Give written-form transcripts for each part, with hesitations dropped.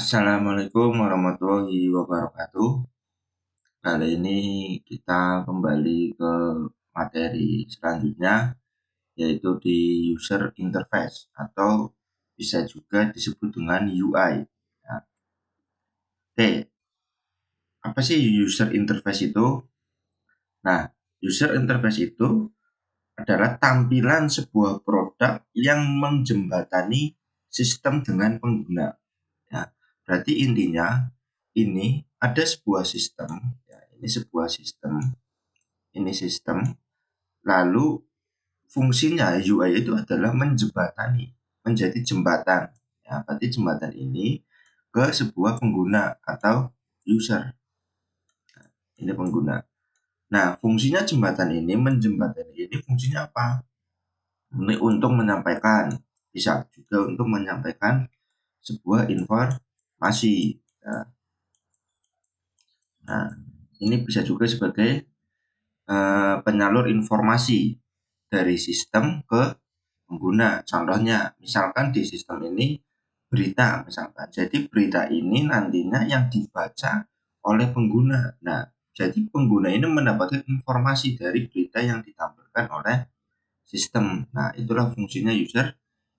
Assalamualaikum warahmatullahi wabarakatuh. Kali ini kita kembali ke materi selanjutnya, yaitu di user interface atau bisa juga disebut dengan UI. Nah, oke, apa sih user interface itu? Nah, user interface itu adalah tampilan sebuah produk yang menjembatani sistem dengan pengguna. Ya, berarti intinya ini ada sebuah sistem, ya, ini sistem, lalu fungsinya UI itu adalah menjembatani, menjadi jembatan. Ya, berarti jembatan ini ke sebuah pengguna atau user, ini pengguna. Nah, fungsinya jembatan ini, menjembatani ini fungsinya apa? Ini untuk menyampaikan, bisa juga untuk menyampaikan sebuah informasi. Nah, ini bisa juga sebagai penyalur informasi dari sistem ke pengguna. Contohnya, misalkan di sistem ini berita, misalkan. Jadi berita ini nantinya yang dibaca oleh pengguna. Nah, jadi pengguna ini mendapatkan informasi dari berita yang ditampilkan oleh sistem. Nah, itulah fungsinya user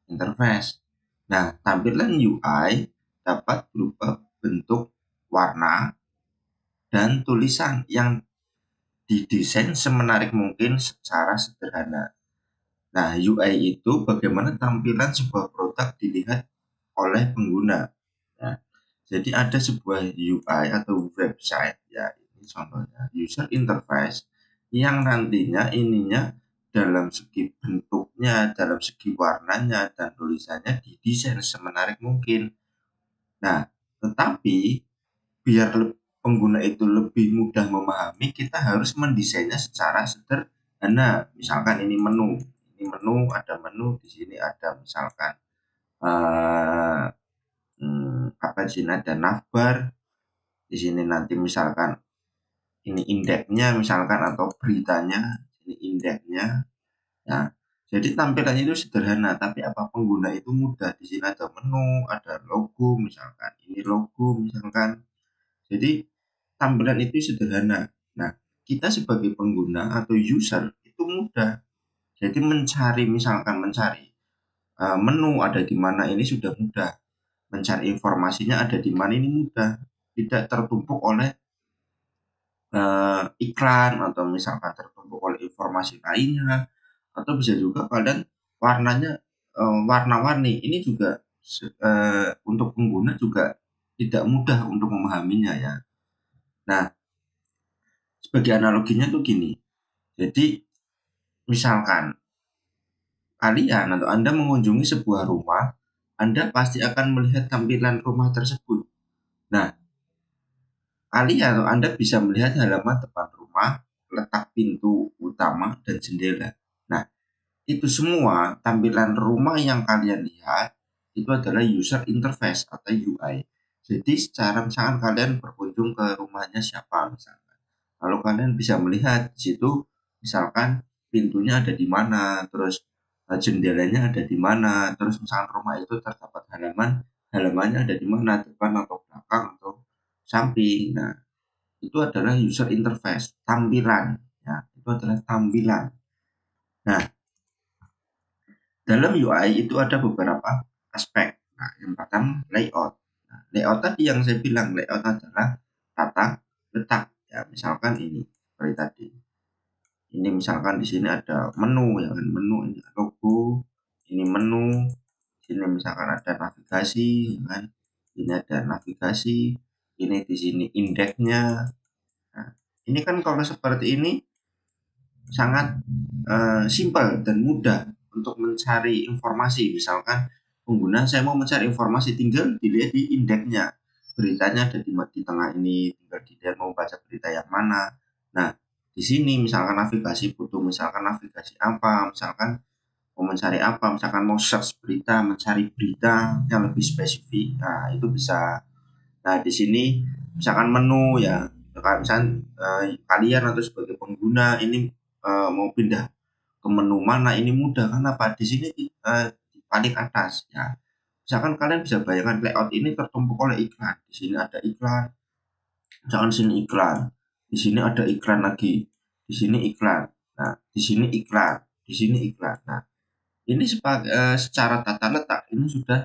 interface. Nah, tampilan UI dapat berupa bentuk, warna, dan tulisan yang didesain semenarik mungkin secara sederhana. Nah, UI itu bagaimana tampilan sebuah produk dilihat oleh pengguna. Nah, jadi ada sebuah UI atau website, ya ini contohnya user interface yang nantinya ininya dalam segi bentuknya, dalam segi warnanya dan tulisannya didesain semenarik mungkin. Nah, tetapi biar pengguna itu lebih mudah memahami, kita harus mendesainnya secara sederhana. Misalkan ini menu, ada menu di sini, ada misalkan apa di sini ada navbar, di sini nanti misalkan ini indeksnya misalkan atau beritanya, ini indeksnya. Nah, jadi tampilannya itu sederhana, tapi apa pengguna itu mudah. Di sini ada menu, ada logo misalkan, ini logo misalkan. Jadi tampilan itu sederhana. Nah, kita sebagai pengguna atau user itu mudah. Jadi mencari menu ada di mana ini sudah mudah. Mencari informasinya ada di mana ini mudah. Tidak tertumpuk oleh iklan atau misalkan tertumpuk oleh informasi lainnya, atau bisa juga kalian warnanya warna-warni. Ini juga untuk pengguna juga tidak mudah untuk memahaminya ya. Nah, sebagai analoginya tuh gini. Jadi misalkan kalian atau Anda mengunjungi sebuah rumah, Anda pasti akan melihat tampilan rumah tersebut. Nah, kalian atau Anda bisa melihat halaman depan rumah, letak pintu utama dan jendela. Nah, itu semua tampilan rumah yang kalian lihat itu adalah user interface atau UI. Jadi secara misalkan kalian berkunjung ke rumahnya siapa misalkan, lalu kalian bisa melihat di situ misalkan pintunya ada di mana, terus jendelanya ada di mana, terus misalkan rumah itu terdapat halamannya ada di mana, depan atau belakang atau samping. Nah, itu adalah user interface, tampilan ya, itu adalah tampilan. Nah, dalam UI itu ada beberapa aspek. Nah, yang pertama layout. Nah, layout tadi yang saya bilang, layout adalah tata letak. Ya, misalkan ini seperti tadi. Ini misalkan di sini ada menu, ya kan, menu ini logo, ini menu, sini misalkan ada navigasi, ya kan. Ini ada navigasi, ini di sini indeksnya. Nah, ini kan kalau seperti ini sangat simpel dan mudah untuk mencari informasi. Misalkan pengguna saya mau mencari informasi, tinggal dilihat di indeksnya. Beritanya ada di tengah ini, tinggal dilihat mau baca berita yang mana. Nah, di sini misalkan navigasi butuh misalkan navigasi apa, misalkan mau mencari apa, misalkan mau search berita, mencari berita yang lebih spesifik. Nah, itu bisa. Nah, di sini misalkan menu ya, misalkan kalian atau sebagai pengguna ini mau pindah ke menu mana ini mudah, karena apa di sini di paling atas ya, Misalkan kalian bisa bayangkan layout ini tertumpuk oleh iklan. Di sini ada iklan, misalkan sini iklan, di sini ada iklan lagi, di sini iklan. Nah, di sini iklan, di sini iklan. Nah, ini secara tata letak ini sudah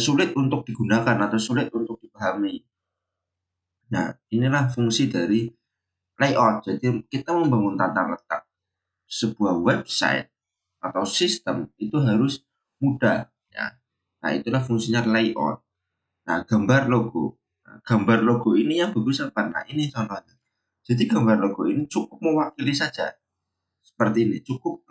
sulit untuk digunakan atau sulit untuk dipahami. Nah, inilah fungsi dari layout. Jadi kita membangun tata letak sebuah website atau sistem itu harus mudah ya. Nah, itulah fungsinya layout. Nah, gambar logo. Nah, gambar logo ini yang bagus apa? Nah, ini contohnya. Jadi gambar logo ini cukup mewakili saja. Seperti ini, cukup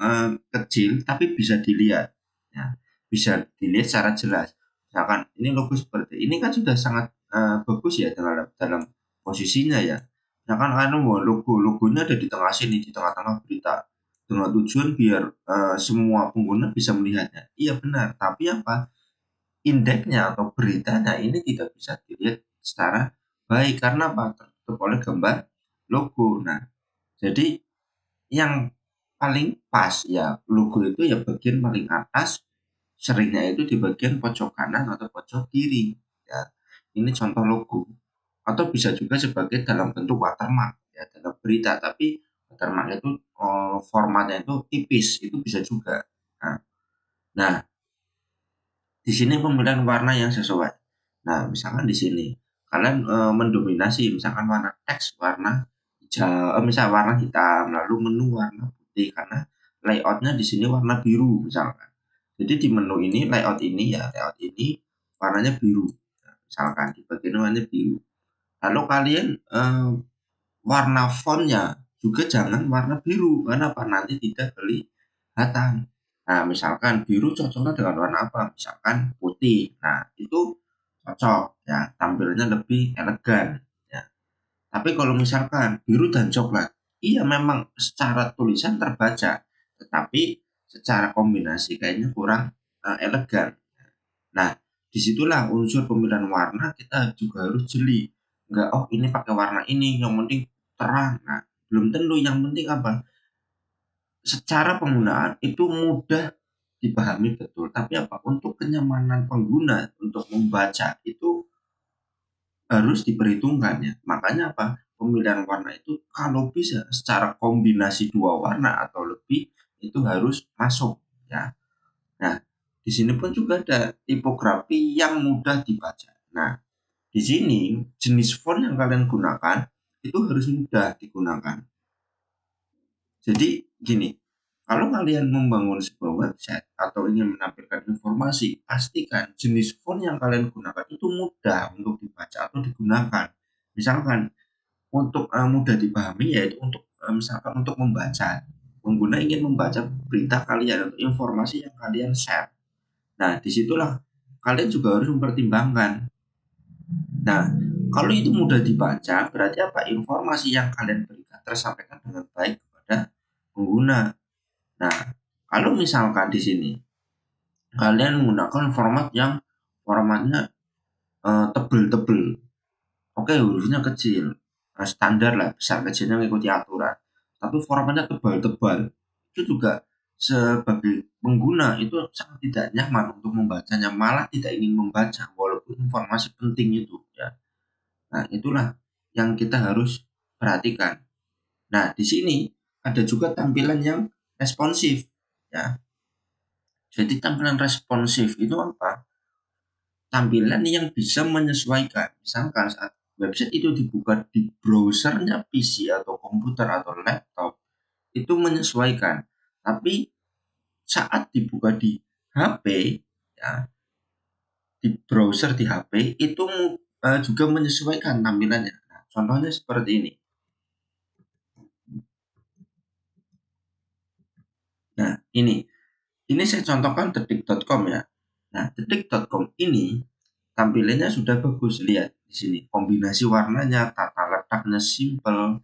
kecil tapi bisa dilihat. Ya, bisa dilihat secara jelas. Misalkan ini logo seperti ini kan sudah sangat bagus ya dalam posisinya ya. Misalkan anu logonya ada di tengah sini, di tengah-tengah berita. Dengan tujuan biar semua pengguna bisa melihatnya. Iya benar, tapi apa? Indeksnya atau beritanya ini tidak bisa dilihat secara baik karena apa? Tertutup oleh gambar logo. Nah, jadi yang paling pas ya logo itu ya bagian paling atas, seringnya itu di bagian pojok kanan atau pojok kiri ya. Ini contoh logo. Atau bisa juga sebagai dalam bentuk watermark ya dalam berita, tapi watermark itu formatnya itu tipis, itu bisa juga. Nah, nah di sini pemilihan warna yang sesuai. Nah, misalkan di sini kalian mendominasi misalkan warna teks warna hijau, misal warna hitam, lalu menu warna putih karena layoutnya di sini warna biru misalkan. Jadi di menu ini layout ini warnanya biru. Nah, misalkan di bagian warnanya biru. Lalu kalian warna fontnya juga jangan warna biru karena apa? Nanti tidak kelihatan. Nah, misalkan biru cocoknya dengan warna apa? Misalkan putih. Nah, itu cocok ya, tampilannya lebih elegan ya. Tapi kalau misalkan biru dan coklat, iya memang secara tulisan terbaca, tetapi secara kombinasi kayaknya kurang elegan. Nah, disitulah unsur pemilihan warna kita juga harus jeli. Enggak, oh ini pakai warna ini, yang penting terang. Nah, belum tentu. Yang penting apa? Secara penggunaan itu mudah dipahami betul. Tapi apa? Untuk kenyamanan pengguna untuk membaca itu harus diperhitungkan ya. Makanya apa? Pemilihan warna itu kalau bisa secara kombinasi dua warna atau lebih itu harus masuk ya. Nah, di sini pun juga ada tipografi yang mudah dibaca. Nah, di sini jenis font yang kalian gunakan itu harus mudah digunakan. Jadi gini, kalau kalian membangun sebuah website atau ingin menampilkan informasi, pastikan jenis font yang kalian gunakan itu mudah untuk dibaca atau digunakan. Misalkan untuk mudah dipahami yaitu untuk misalkan untuk membaca. Pengguna ingin membaca berita kalian atau informasi yang kalian share. Nah, disitulah kalian juga harus mempertimbangkan. Nah, kalau itu mudah dibaca, berarti apa? Informasi yang kalian berikan tersampaikan dengan baik kepada pengguna. Nah, kalau misalkan di sini kalian menggunakan formatnya tebel-tebel, oke hurufnya kecil, standar lah, besar kecilnya mengikuti aturan. Tapi formatnya tebal-tebal, itu juga sebagai pengguna itu sangat tidak nyaman untuk membacanya, malah tidak ingin membaca walaupun informasi penting itu ya. Nah, itulah yang kita harus perhatikan. Nah, di sini ada juga tampilan yang responsif ya. Jadi tampilan responsif itu apa? Tampilan yang bisa menyesuaikan. Misalkan saat website itu dibuka di browsernya PC atau komputer atau laptop, itu menyesuaikan. Tapi saat dibuka di HP, ya, di browser di HP itu juga menyesuaikan tampilannya. Nah, contohnya seperti ini. Nah, ini saya contohkan detik.com ya. Nah, detik.com ini tampilannya sudah bagus. Lihat di sini kombinasi warnanya, tata letaknya simple.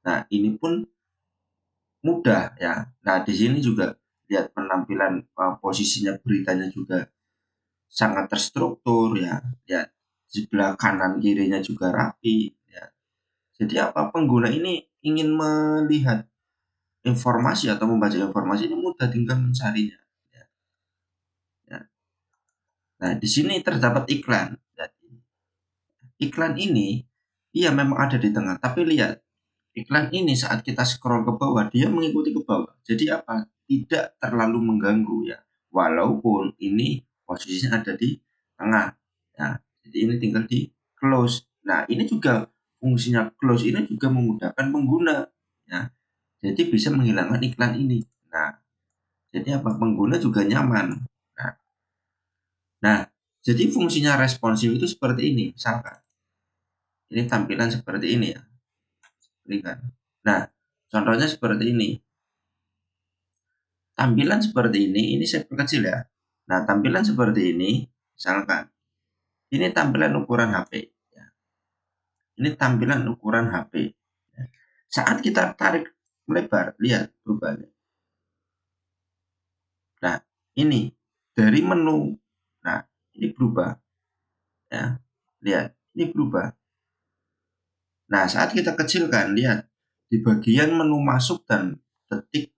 Nah, ini pun mudah ya. Nah, di sini juga lihat penampilan posisinya beritanya juga sangat terstruktur ya. Lihat sebelah kanan kirinya juga rapi ya. Jadi apa pengguna ini ingin melihat informasi atau membaca informasi ini mudah tinggal mencarinya ya. Ya. Nah, di sini terdapat iklan. Jadi, iklan ini, iya memang ada di tengah, tapi lihat, iklan ini saat kita scroll ke bawah, dia mengikuti ke bawah. Jadi apa? Tidak terlalu mengganggu ya. Walaupun ini posisinya ada di tengah. Ya, jadi ini tinggal di close. Nah, ini juga fungsinya close ini juga memudahkan pengguna. Ya, jadi bisa menghilangkan iklan ini. Nah, jadi apa? Pengguna juga nyaman. Nah, nah, jadi fungsinya responsif itu seperti ini. Misalkan, ini tampilan seperti ini ya. Berikan. Nah, contohnya seperti ini. Tampilan seperti ini saya perkecil ya. Nah, tampilan seperti ini, misalkan, ini tampilan ukuran HP. Ya. Ini tampilan ukuran HP. Ya. Saat kita tarik lebar, lihat perubahannya. Nah, ini dari menu. Nah, ini berubah. Ya, lihat, ini berubah. Nah, saat kita kecilkan, lihat di bagian menu masuk dan ketik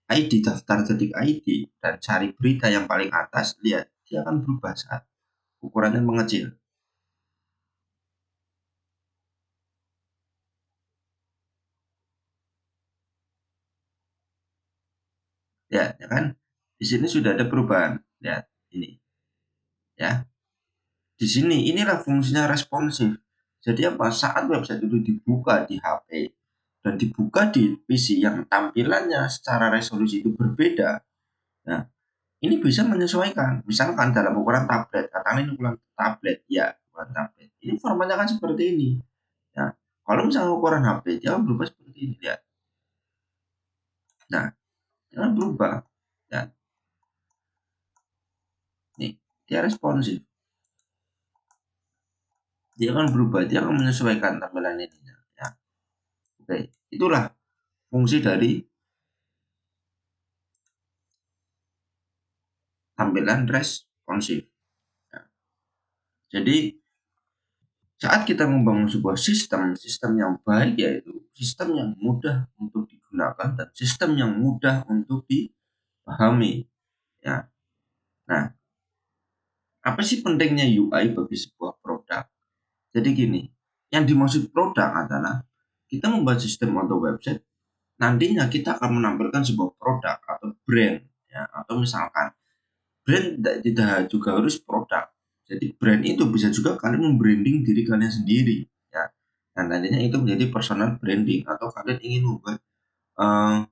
ID, daftar ketik ID dan cari berita yang paling atas, lihat dia akan berubah saat ukurannya mengecil. Ya kan? Di sini sudah ada perubahan. Lihat ini. Ya. Di sini inilah fungsinya responsif. Jadi apa? Saat website itu dibuka di HP dan dibuka di PC yang tampilannya secara resolusi itu berbeda. Nah, ini bisa menyesuaikan. Misalkan dalam ukuran tablet, katakan ini ukuran tablet, ya, ukuran tablet. Ini formatnya kan seperti ini. Ya. Kalau misalnya ukuran HP, dia akan berubah seperti ini, lihat. Nah, dia akan berubah. Ya. Nih, dia responsif. Dia akan berubah, dia akan menyesuaikan tampilan ini. Ya. Oke, itulah fungsi dari tampilan responsif. Ya. Jadi saat kita membangun sebuah sistem yang baik yaitu sistem yang mudah untuk digunakan dan sistem yang mudah untuk dipahami. Ya. Nah, apa sih pentingnya UI bagi sebuah produk? Jadi gini, yang dimaksud produk adalah kita membuat sistem atau website, nantinya kita akan menampilkan sebuah produk atau brand, ya, atau misalkan brand tidak juga harus produk. Jadi brand itu bisa juga kalian membranding diri kalian sendiri, ya. Dan nantinya itu menjadi personal branding atau kalian ingin membuat uh,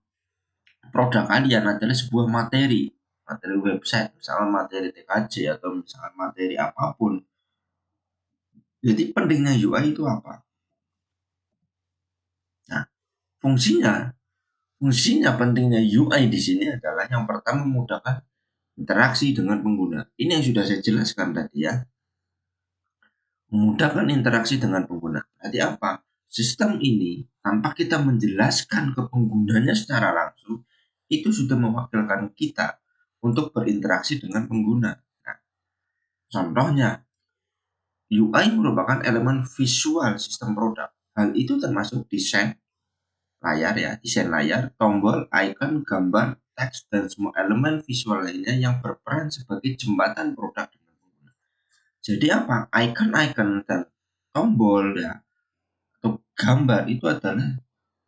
produk kalian adalah sebuah materi, materi website, misalnya materi TKJ atau misalnya materi apapun. Jadi pentingnya UI itu apa? Nah, fungsinya, fungsinya pentingnya UI di sini adalah yang pertama memudahkan interaksi dengan pengguna. Ini yang sudah saya jelaskan tadi ya. Memudahkan interaksi dengan pengguna. Berarti apa? Sistem ini tanpa kita menjelaskan ke penggunanya secara langsung, itu sudah mewakilkan kita untuk berinteraksi dengan pengguna. Nah, contohnya, UI merupakan elemen visual sistem produk. Hal itu termasuk desain layar ya, desain layar, tombol, icon, gambar, teks, dan semua elemen visual lainnya yang berperan sebagai jembatan produk dengan pengguna. Jadi apa? Icon-icon dan tombol ya atau gambar itu adalah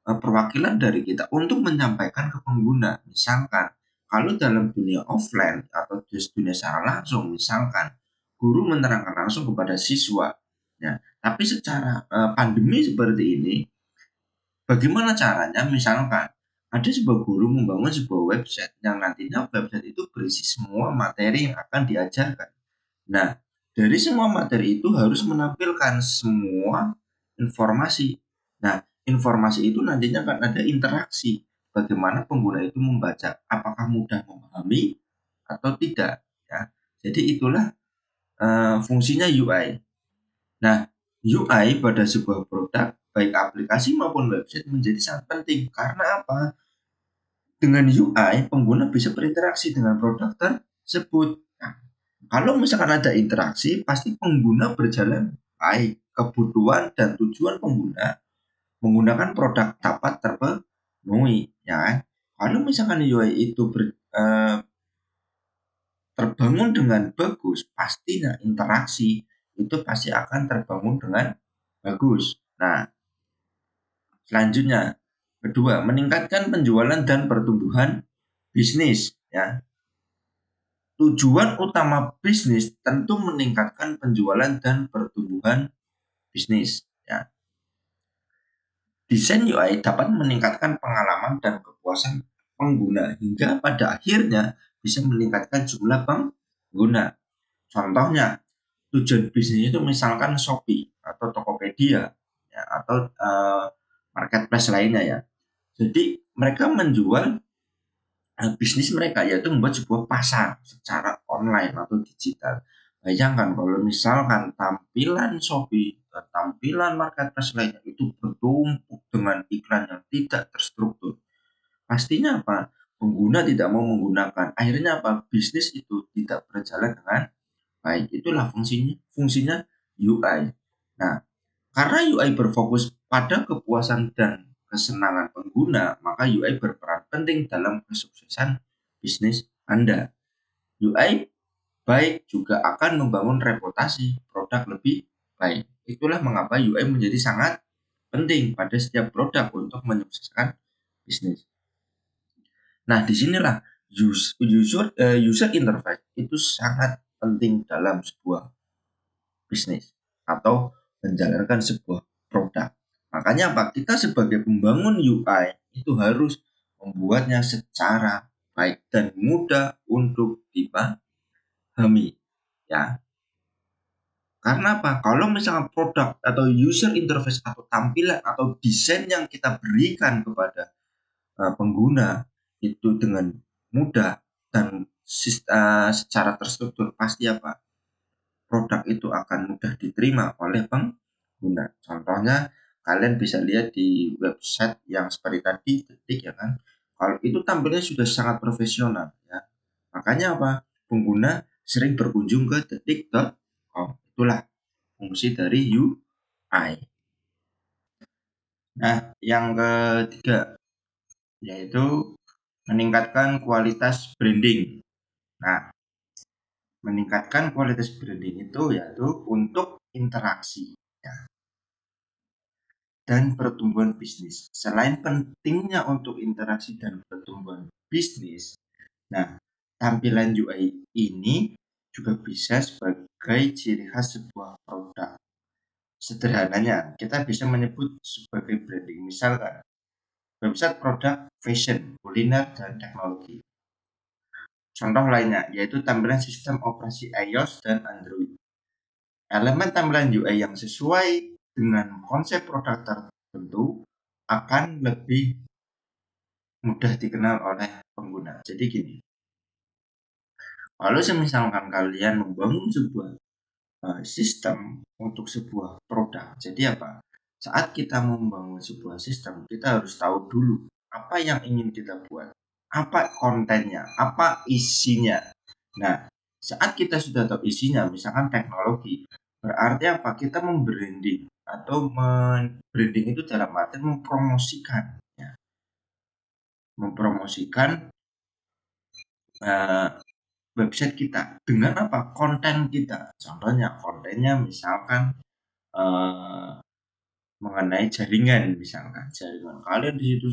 perwakilan dari kita untuk menyampaikan ke pengguna. Misalkan kalau dalam dunia offline atau dunia secara langsung, misalkan guru menerangkan langsung kepada siswa, ya. Tapi secara pandemi seperti ini, bagaimana caranya? Misalkan ada sebuah guru membangun sebuah website yang nantinya website itu berisi semua materi yang akan diajarkan. Nah, dari semua materi itu harus menampilkan semua informasi. Nah, informasi itu nantinya akan ada interaksi. Bagaimana pengguna itu membaca, apakah mudah memahami atau tidak. Ya. Jadi itulah fungsinya UI. Nah, UI pada sebuah produk, baik aplikasi maupun website menjadi sangat penting. Karena apa? Dengan UI, pengguna bisa berinteraksi dengan produk tersebut. Nah, kalau misalkan ada interaksi, pasti pengguna berjalan baik. Kebutuhan dan tujuan pengguna menggunakan produk dapat terpenuhi, ya kan? Kalau misalkan UI itu terbangun dengan bagus, pastinya interaksi itu pasti akan terbangun dengan bagus. Nah, selanjutnya, kedua, meningkatkan penjualan dan pertumbuhan bisnis. Ya, tujuan utama bisnis tentu meningkatkan penjualan dan pertumbuhan bisnis. Ya, desain UI dapat meningkatkan pengalaman dan kepuasan pengguna hingga pada akhirnya bisa meningkatkan jumlah pengguna. Contohnya, tujuan bisnis itu misalkan Shopee atau Tokopedia ya, atau marketplace lainnya ya. Jadi mereka menjual bisnis mereka yaitu membuat sebuah pasar secara online atau digital. Bayangkan kalau misalkan tampilan Shopee dan tampilan marketplace lainnya itu bertumpuk dengan iklan yang tidak terstruktur. Pastinya apa? Pengguna tidak mau menggunakan. Akhirnya apa? Bisnis itu tidak berjalan dengan baik. Itulah fungsinya UI. Nah, karena UI berfokus pada kepuasan dan kesenangan pengguna, maka UI berperan penting dalam kesuksesan bisnis Anda. UI baik juga akan membangun reputasi produk lebih baik. Itulah mengapa UI menjadi sangat penting pada setiap produk untuk menyukseskan bisnis. Nah, disinilah user interface itu sangat penting dalam sebuah bisnis atau menjalankan sebuah produk. Makanya apa? Kita sebagai pembangun UI itu harus membuatnya secara baik dan mudah untuk dipahami. Ya, karena apa? Kalau misalnya produk atau user interface atau tampilan atau desain yang kita berikan kepada pengguna itu dengan mudah dan secara terstruktur, pasti apa? Produk itu akan mudah diterima oleh pengguna. Contohnya kalian bisa lihat di website yang seperti tadi Detik ya kan. Kalau itu tampilnya sudah sangat profesional ya. Makanya apa? Pengguna sering berkunjung ke detik.com. Itulah fungsi dari UI. Nah, yang ketiga yaitu meningkatkan kualitas branding. Nah, meningkatkan kualitas branding itu yaitu untuk interaksi ya, dan pertumbuhan bisnis. Selain pentingnya untuk interaksi dan pertumbuhan bisnis, nah tampilan UI ini juga bisa sebagai ciri khas sebuah produk. Sederhananya, kita bisa menyebut sebagai branding. Misalkan, website produk fashion, kuliner, dan teknologi. Contoh lainnya, yaitu tampilan sistem operasi iOS dan Android. Elemen tampilan UI yang sesuai dengan konsep produk tertentu akan lebih mudah dikenal oleh pengguna. Jadi gini, kalau misalkan kalian membangun sebuah sistem untuk sebuah produk, jadi apa? Saat kita membangun sebuah sistem, kita harus tahu dulu apa yang ingin kita buat, apa kontennya, apa isinya. Nah, saat kita sudah tahu isinya, misalkan teknologi, berarti apa? Kita membranding atau branding itu dalam arti mempromosikan, ya. Mempromosikan uh, website kita dengan apa? Konten kita. Contohnya kontennya misalkan uh, mengenai jaringan, misalkan jaringan. Kalian di situ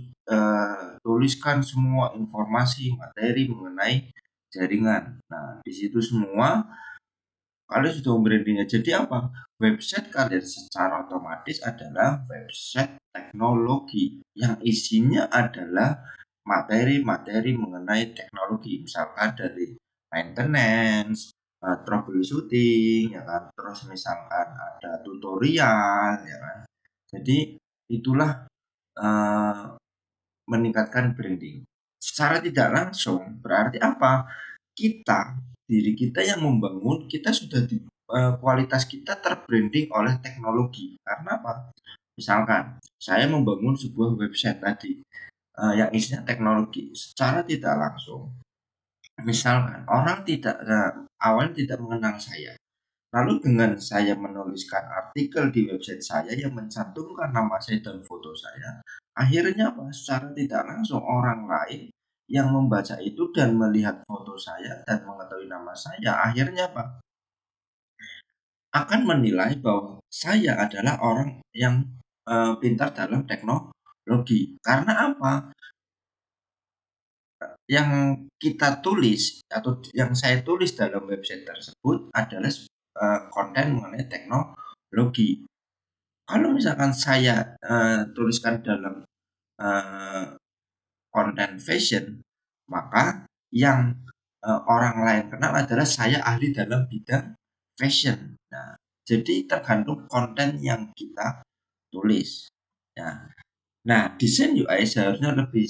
tuliskan semua informasi materi mengenai jaringan. Nah, di situ semua kalian sudah membrandingnya. Jadi apa? Website kalian secara otomatis adalah website teknologi yang isinya adalah materi-materi mengenai teknologi, misalkan dari maintenance, troubleshooting, ya kan, terus misalkan ada tutorial, ya kan. Jadi itulah meningkatkan branding. Secara tidak langsung berarti apa? Diri kita yang membangun, kita sudah kualitas kita terbranding oleh teknologi. Karena apa? Misalkan saya membangun sebuah website tadi yang isinya teknologi, secara tidak langsung. Misalkan orang awalnya tidak mengenal saya. Lalu dengan saya menuliskan artikel di website saya yang mencantumkan nama saya dan foto saya, akhirnya apa? Secara tidak langsung orang lain yang membaca itu dan melihat foto saya dan mengetahui nama saya, akhirnya apa? Akan menilai bahwa saya adalah orang yang pintar dalam teknologi. Karena apa? Yang kita tulis atau yang saya tulis dalam website tersebut adalah konten mengenai teknologi. Kalau misalkan saya tuliskan dalam eh, konten fashion, maka yang orang lain kenal adalah saya ahli dalam bidang fashion. Nah, jadi tergantung konten yang kita tulis. Ya. Nah, desain UI seharusnya lebih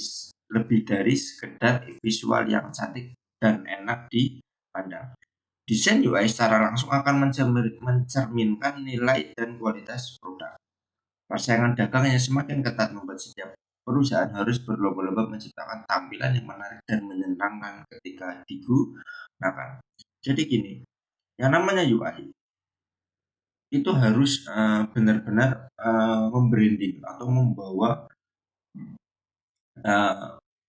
lebih dari sekedar visual yang cantik dan enak dipandang. Desain UI secara langsung akan mencerminkan nilai dan kualitas produk. Persaingan dagang yang semakin ketat membuat setiap perusahaan harus berlomba-lomba menciptakan tampilan yang menarik dan menyenangkan ketika digunakan. Jadi gini, yang namanya UI itu harus benar-benar membranding atau membawa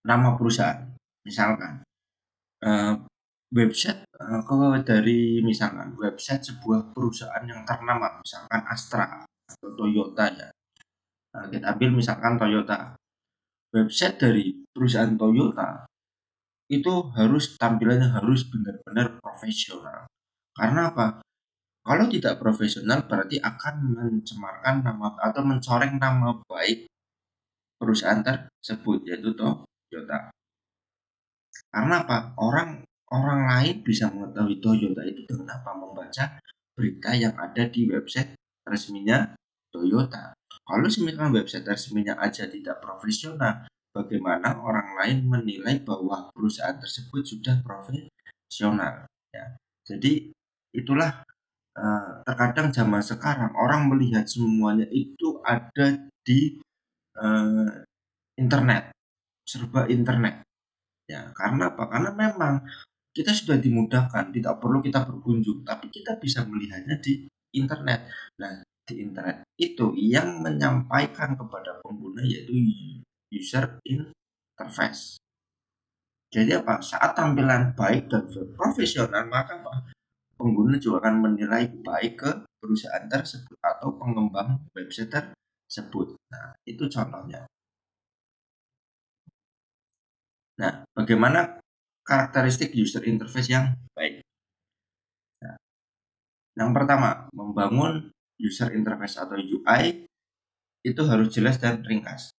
nama perusahaan. Misalkan uh, website dari misalkan website sebuah perusahaan yang ternama, misalkan Astra atau Toyota ya. Kita ambil misalkan Toyota. Website dari perusahaan Toyota itu harus tampilannya harus benar-benar profesional. Karena apa? Kalau tidak profesional berarti akan mencemarkan nama atau mencoreng nama baik perusahaan tersebut yaitu Toyota. Karena apa? Orang lain bisa mengetahui Toyota itu dengan apa? Membaca berita yang ada di website resminya Toyota. Kalau misalkan website resminya aja tidak profesional, bagaimana orang lain menilai bahwa perusahaan tersebut sudah profesional? Ya. Jadi itulah terkadang zaman sekarang orang melihat semuanya itu ada di uh, internet, serba internet. Ya, karena apa? Karena memang kita sudah dimudahkan, tidak perlu kita berkunjung, tapi kita bisa melihatnya di internet. Nah, di internet itu yang menyampaikan kepada pengguna yaitu user interface. Jadi apa? Saat tampilan baik dan profesional, maka apa? Pengguna juga akan menilai baik ke perusahaan tersebut atau pengembang website tersebut. Nah, itu contohnya. Nah, bagaimana karakteristik user interface yang baik? Nah, yang pertama, membangun user interface atau UI itu harus jelas dan ringkas.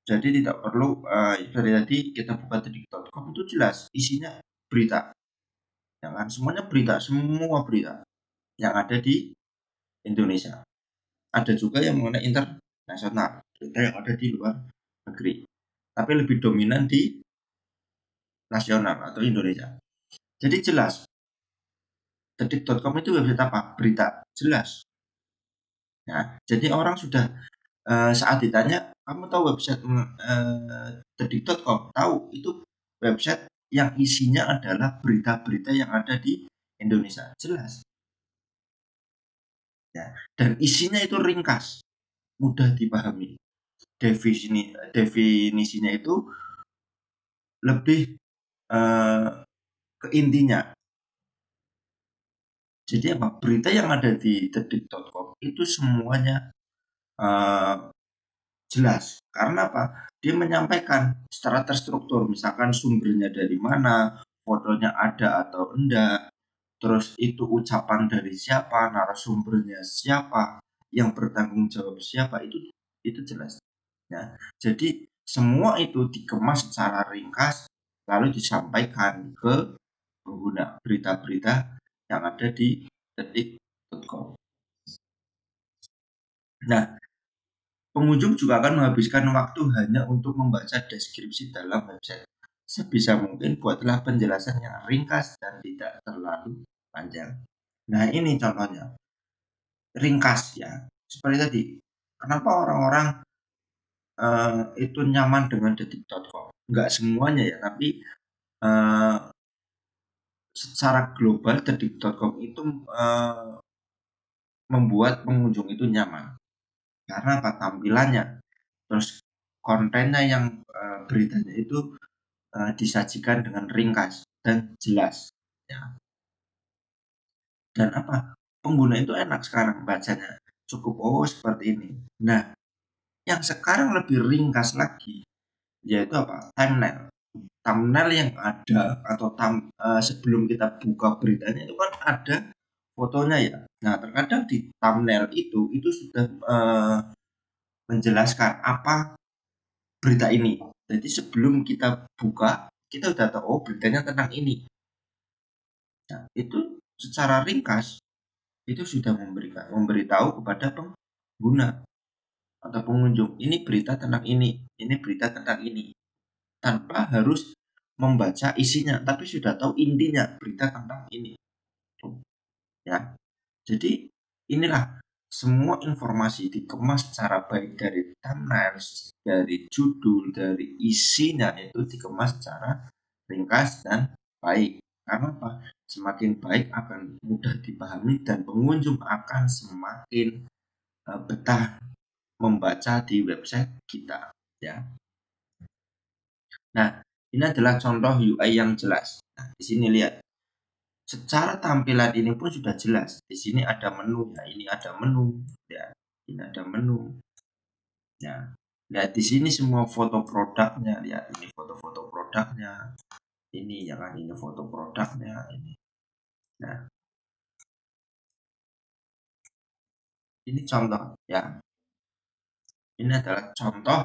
Jadi tidak perlu dari tadi kita buka detik.com itu jelas isinya berita, ya kan? Semuanya berita, semua berita yang ada di Indonesia. Ada juga yang mengenai internasional, berita yang ada di luar negeri. Tapi lebih dominan di nasional atau Indonesia. Jadi jelas, detik.com itu website apa? Berita, jelas. Ya, jadi orang sudah saat ditanya, kamu tahu website detik.com? Tahu, itu website yang isinya adalah berita-berita yang ada di Indonesia. Jelas. Ya. Dan isinya itu ringkas, mudah dipahami. Definisinya itu lebih eh, ke intinya. Jadi apa? Berita yang ada di detik.com itu semuanya eh, jelas. Karena apa? Dia menyampaikan secara terstruktur, misalkan sumbernya dari mana, fotonya ada atau enggak, terus itu ucapan dari siapa, narasumbernya siapa, yang bertanggung jawab siapa, itu jelas. Ya. Jadi semua itu dikemas secara ringkas lalu disampaikan ke pengguna berita-berita yang ada di detik.com. Nah, pengunjung juga akan menghabiskan waktu hanya untuk membaca deskripsi dalam website. Sebisa mungkin buatlah penjelasan yang ringkas dan tidak terlalu panjang. Nah, ini contohnya. Ringkas ya. Seperti tadi. Kenapa orang-orang itu nyaman dengan detik.com? Enggak semuanya ya, tapi uh, secara global detik.com itu membuat pengunjung itu nyaman. Karena apa? Tampilannya. Terus kontennya yang beritanya itu disajikan dengan ringkas dan jelas. Ya. Dan apa? Pengguna itu enak sekarang bacanya. Cukup seperti ini. Nah, yang sekarang lebih ringkas lagi yaitu apa? Thumbnail. Thumbnail yang ada atau sebelum kita buka beritanya itu kan ada fotonya ya. Nah, terkadang di thumbnail itu sudah menjelaskan apa berita ini. Jadi sebelum kita buka, kita udah tahu beritanya tentang ini. Nah, itu secara ringkas itu sudah memberitahu kepada pengguna atau pengunjung, ini berita tentang ini berita tentang ini, tanpa harus membaca isinya, tapi sudah tahu intinya berita tentang ini. Ya, jadi inilah semua informasi dikemas secara baik dari thumbnail, dari judul, dari isinya itu dikemas secara ringkas dan baik. Karena apa? Semakin baik akan mudah dipahami dan pengunjung akan semakin betah membaca di website kita. Ya. Nah, ini adalah contoh UI yang jelas. Nah, di sini lihat. Secara tampilan ini pun sudah jelas. Di sini ada menu, ya ini ada menu, ya ini ada menu. Ya, lihat di sini semua foto produknya, lihat ini foto-foto produknya. Ini ya kan, ini foto produknya ini. Nah, ini contoh ya. Ini adalah contoh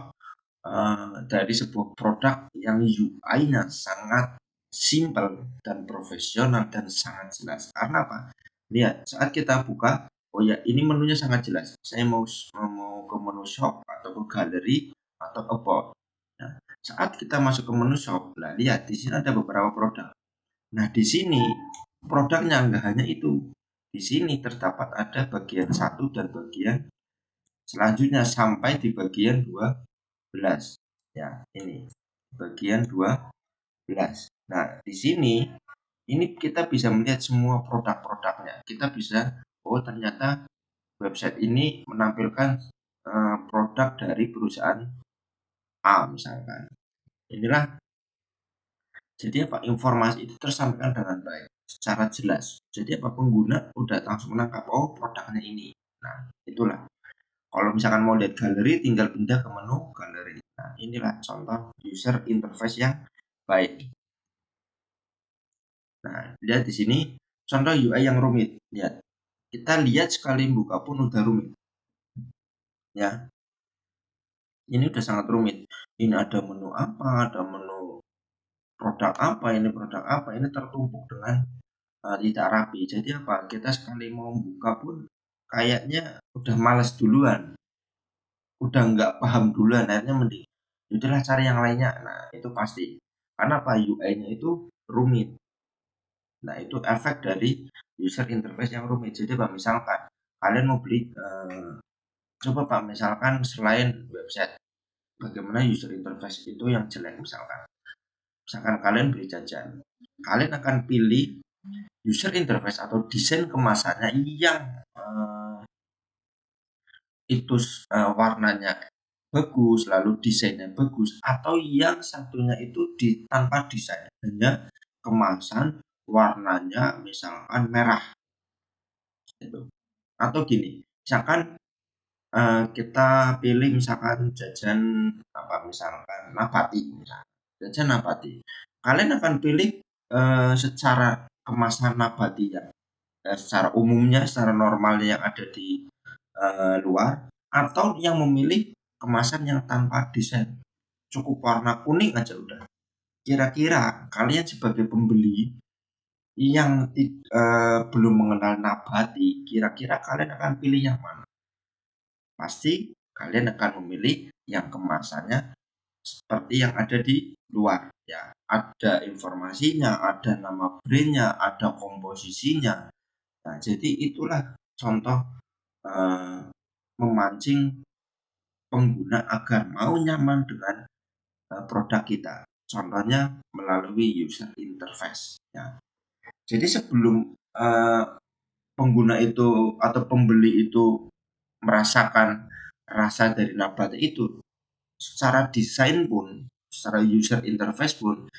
dari sebuah produk yang UI-nya sangat simple dan profesional dan sangat jelas. Karena apa? Lihat, saat kita buka, oh ya ini menunya sangat jelas. Saya mau ke menu shop atau ke galeri atau about. Nah, saat kita masuk ke menu shop, lah lihat di sini ada beberapa produk. Nah, di sini produknya nggak hanya itu. Di sini terdapat ada bagian 1 dan bagian selanjutnya sampai di bagian 12. Ya, ini bagian 12. Nah, di sini ini kita bisa melihat semua produk-produknya. Kita bisa, oh ternyata website ini menampilkan produk dari perusahaan A misalkan. Inilah jadi apa informasi itu tersampaikan dengan baik, secara jelas. Jadi apa pengguna udah langsung menangkap oh produknya ini. Nah, itulah. Kalau misalkan mau lihat galeri, tinggal pindah ke menu galeri. Nah, inilah contoh user interface yang baik. Nah, lihat di sini contoh UI yang rumit. Lihat, kita lihat sekali buka pun udah rumit. Ya, ini udah sangat rumit. Ini ada menu apa, ada menu produk apa, ini tertumpuk dengan tidak rapi. Jadi apa? Kita sekali mau buka pun kayaknya udah males duluan, udah nggak paham duluan. Akhirnya mending, udahlah cari yang lainnya. Nah, itu pasti. Karena apa? UI-nya itu rumit. Nah, itu efek dari user interface yang rumit. Jadi Pak, misalkan kalian mau beli, coba Pak, misalkan selain website, bagaimana user interface itu yang jelek misalkan. Misalkan kalian beli jajan, kalian akan pilih user interface atau desain kemasannya yang itu warnanya bagus, lalu desainnya bagus, atau yang satunya itu tanpa desain, hanya kemasan warnanya misalkan merah gitu. Atau gini, misalkan kita pilih misalkan jajan apa misalkan nabati, misalkan jajan nabati. Kalian akan pilih secara kemasan nabati ya, secara umumnya, secara normalnya yang ada di luar, atau yang memilih kemasan yang tanpa desain, cukup warna kuning aja udah. Kira-kira kalian sebagai pembeli yang belum mengenal nabati, kira-kira kalian akan pilih yang mana? Pasti kalian akan memilih yang kemasannya seperti yang ada di luar ya. Ada informasinya, ada nama brandnya, ada komposisinya. Nah, jadi itulah contoh memancing pengguna agar mau nyaman dengan produk kita. Contohnya melalui user interface ya. Jadi sebelum pengguna itu atau pembeli itu merasakan rasa dari nabati itu, secara desain pun, secara user interface pun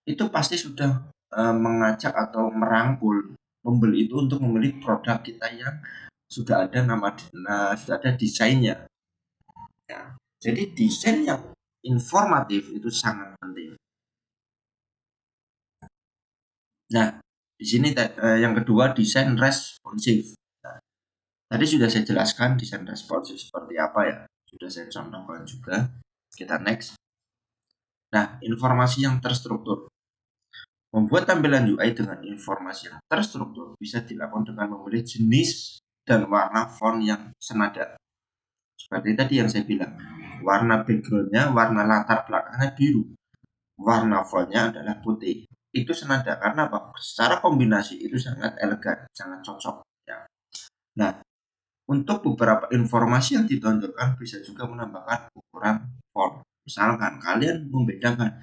itu pasti sudah mengajak atau merangkul pembeli itu untuk membeli produk kita yang sudah ada sudah ada desainnya. Ya. Jadi desain yang informatif itu sangat penting. Nah, di sini yang kedua desain responsif. Nah, tadi sudah saya jelaskan desain responsif seperti apa ya. Sudah saya contohkan juga. Kita next. Nah, informasi yang terstruktur. Membuat tampilan UI dengan informasi yang terstruktur bisa dilakukan dengan memilih jenis dan warna font yang senada. Seperti tadi yang saya bilang, warna backgroundnya, warna latar belakangnya biru, warna fontnya adalah putih. Itu senada karena apa? Secara kombinasi itu sangat elegan, sangat cocok. Ya. Nah, untuk beberapa informasi yang ditonjolkan bisa juga menambahkan ukuran font. Misalkan kalian membedakan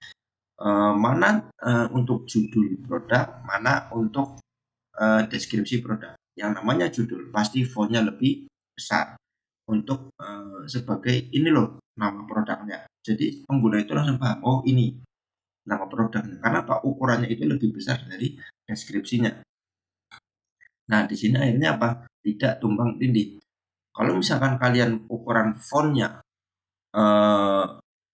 mana untuk judul produk, mana untuk deskripsi produk. Yang namanya judul pasti fontnya lebih besar untuk sebagai ini loh nama produknya. Jadi pengguna itu langsung paham, oh ini nama produknya. Karena apa? Ukurannya itu lebih besar dari deskripsinya. Nah, di sini akhirnya apa? Tidak tumbang tindih. Kalau misalkan kalian ukuran fontnya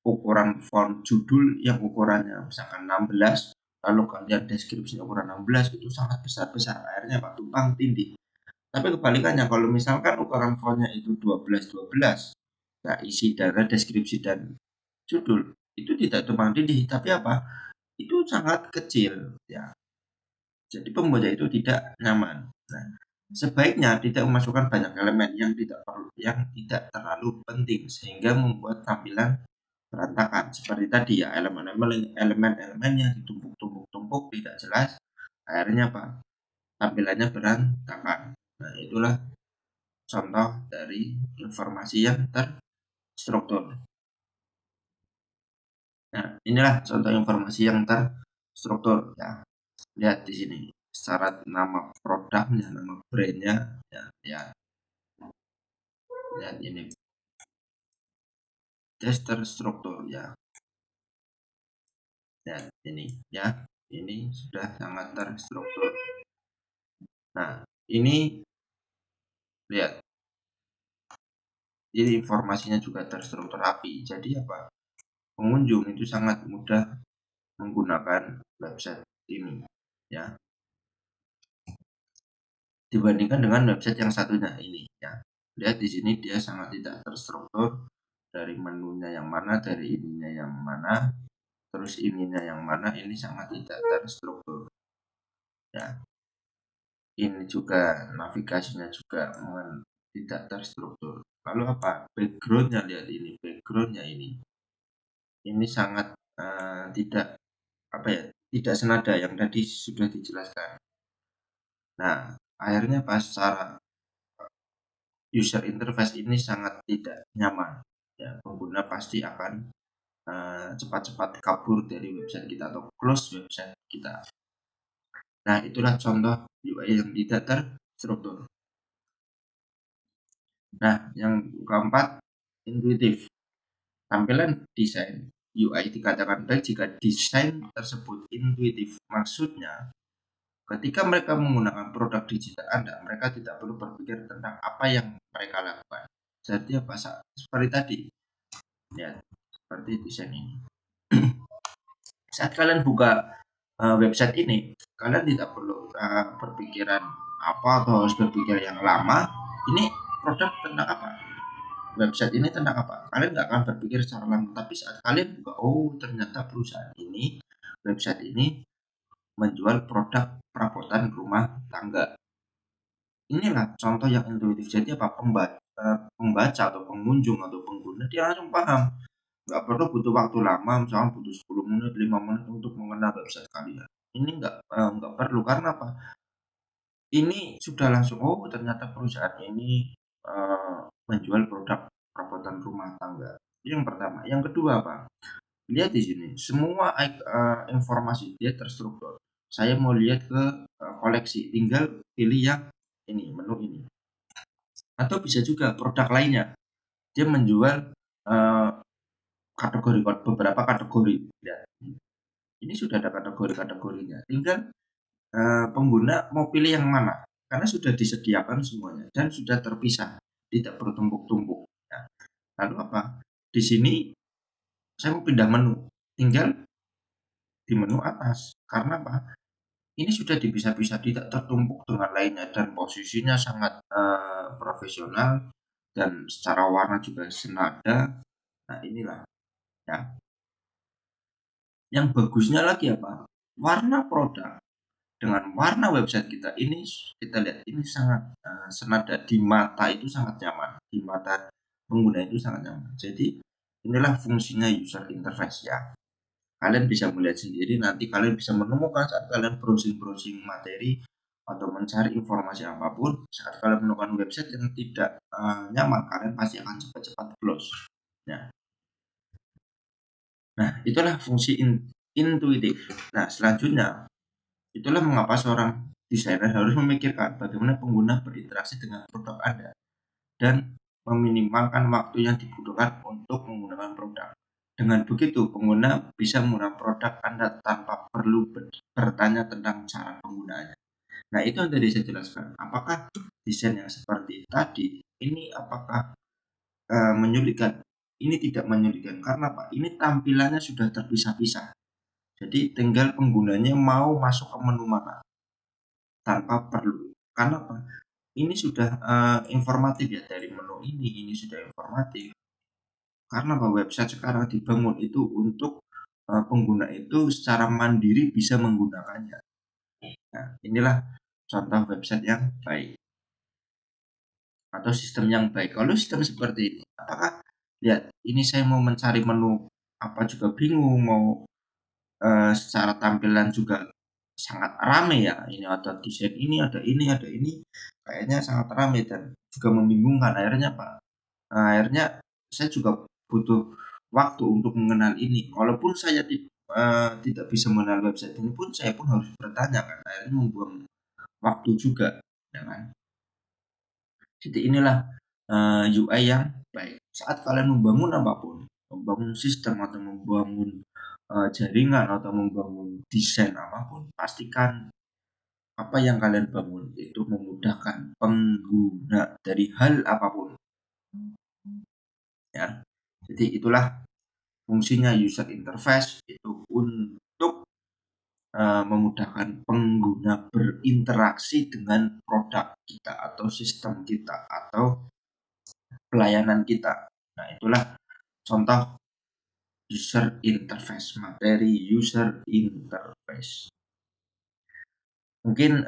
ukuran font judul yang ukurannya misalkan 16, lalu kalian deskripsinya ukuran 16 itu sangat besar-besar, akhirnya Pak tumpang tindih. Tapi kebalikannya kalau misalkan ukuran fontnya itu 12-12, nah isi dan deskripsi dan judul itu tidak tumpang tindih, tapi apa? Itu sangat kecil ya. Jadi pembaca itu tidak nyaman. Nah, sebaiknya tidak memasukkan banyak elemen yang tidak terlalu penting sehingga membuat tampilan berantakan. Seperti tadi ya, elemen-elemen yang ditumpuk-tumpuk tidak jelas, akhirnya apa? Tampilannya berantakan. Nah, itulah contoh dari informasi yang terstruktur. Nah, inilah contoh informasi yang terstruktur ya. Lihat di sini syarat nama produknya, nama brandnya ya, ya. Lihat ini tes terstruktur ya. Dan ini ya, ini sudah sangat terstruktur. Nah, ini lihat, jadi informasinya juga terstruktur rapi. Jadi apa? Pengunjung itu sangat mudah menggunakan website ini ya. Dibandingkan dengan website yang satunya ini ya. Lihat di sini dia sangat tidak terstruktur, dari menunya yang mana, dari ininya yang mana, terus ininya yang mana, ini sangat tidak terstruktur ya. Ini juga navigasinya juga tidak terstruktur. Lalu apa? Backgroundnya, lihat ini backgroundnya ini sangat tidak apa ya, tidak senada yang tadi sudah dijelaskan. Nah, akhirnya pas secara user interface ini sangat tidak nyaman ya, pengguna pasti akan cepat-cepat kabur dari website kita atau close website kita. Nah, itulah contoh UI yang tidak terstruktur. Nah, yang keempat, intuitif. Tampilan desain UI dikatakan baik jika desain tersebut intuitif. Maksudnya, ketika mereka menggunakan produk digital Anda, mereka tidak perlu berpikir tentang apa yang mereka lakukan. Jadi apa? Seperti tadi, ya, seperti desain ini. Saat kalian buka website ini, kalian tidak perlu berpikiran apa atau harus berpikir yang lama. Ini produk tentang apa? Website ini tentang apa? Kalian nggak akan berpikir secara lama. Tapi saat kalian buka, oh ternyata perusahaan ini, website ini menjual produk perabotan rumah tangga. Inilah contoh yang intuitif. Jadi apa? Pembaca atau pengunjung atau pengguna dia langsung paham. Nggak perlu butuh waktu lama, misalnya butuh 10 menit, 5 menit untuk mengenal website kalian. Ini nggak perlu, karena apa? Ini sudah langsung, oh ternyata perusahaan ini menjual produk perabotan rumah tangga. Yang pertama. Yang kedua apa? Lihat di sini, semua informasi dia terstruktur. Saya mau lihat ke koleksi, tinggal pilih yang ini, menu ini. Atau bisa juga produk lainnya. Dia menjual kategori beberapa kategori. Ya, ini sudah ada kategori-kategorinya. Tinggal pengguna mau pilih yang mana, karena sudah disediakan semuanya dan sudah terpisah, tidak bertumpuk-tumpuk. Nah, lalu apa? Di sini saya mau pindah menu, tinggal di menu atas. Karena apa? Ini sudah dipisah-pisah, tidak tertumpuk dengan lainnya dan posisinya sangat profesional dan secara warna juga senada. Nah, inilah ya. Yang bagusnya lagi apa? Warna produk dengan warna website kita ini, kita lihat ini sangat senada di mata, itu sangat nyaman, di mata pengguna itu sangat nyaman. Jadi inilah fungsinya user interface ya. Kalian bisa melihat sendiri, nanti kalian bisa menemukan saat kalian browsing-browsing materi atau mencari informasi apapun, saat kalian menemukan website yang tidak nyaman, kalian pasti akan cepat-cepat close ya. Nah, itulah fungsi intuitif. Nah, selanjutnya, itulah mengapa seorang desainer harus memikirkan bagaimana pengguna berinteraksi dengan produk Anda dan meminimalkan waktu yang dibutuhkan untuk menggunakan produk. Dengan begitu, pengguna bisa menggunakan produk Anda tanpa perlu bertanya tentang cara penggunaannya. Nah, itu yang tadi saya jelaskan. Apakah desain yang seperti tadi ini apakah menyulitkan? Ini tidak menyulitkan karena Pak, ini tampilannya sudah terpisah-pisah. Jadi tinggal penggunanya mau masuk ke menu mana tanpa perlu. Karena apa? Ini sudah informatif ya, dari menu ini sudah informatif. Karena apa? Website sekarang dibangun itu untuk pengguna itu secara mandiri bisa menggunakannya. Nah, inilah contoh website yang baik atau sistem yang baik. Kalau sistem seperti ini, apakah lihat ini saya mau mencari menu apa juga bingung, mau secara tampilan juga sangat rame ya, ini ada desain ini, ada ini, kayaknya sangat rame dan juga membingungkan. Akhirnya Pak, akhirnya saya juga butuh waktu untuk mengenal ini. Walaupun saya tidak bisa mengenal website ini pun, saya pun harus bertanya kan. Akhirnya membuang waktu juga, ya kan? Jadi inilah UI yang baik. Saat kalian membangun apapun, membangun sistem atau membangun jaringan atau membangun desain apapun, pastikan apa yang kalian bangun itu memudahkan pengguna dari hal apapun ya. Jadi itulah fungsinya user interface, itu untuk memudahkan pengguna berinteraksi dengan produk kita atau sistem kita atau pelayanan kita. Nah, itulah contoh user interface, materi user interface. Mungkin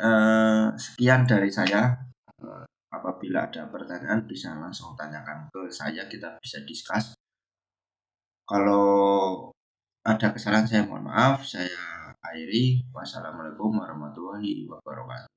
sekian dari saya. Apabila ada pertanyaan bisa langsung tanyakan ke saya, kita bisa discuss. Kalau ada kesalahan saya mohon maaf. Saya akhiri. Wassalamualaikum warahmatullahi wabarakatuh.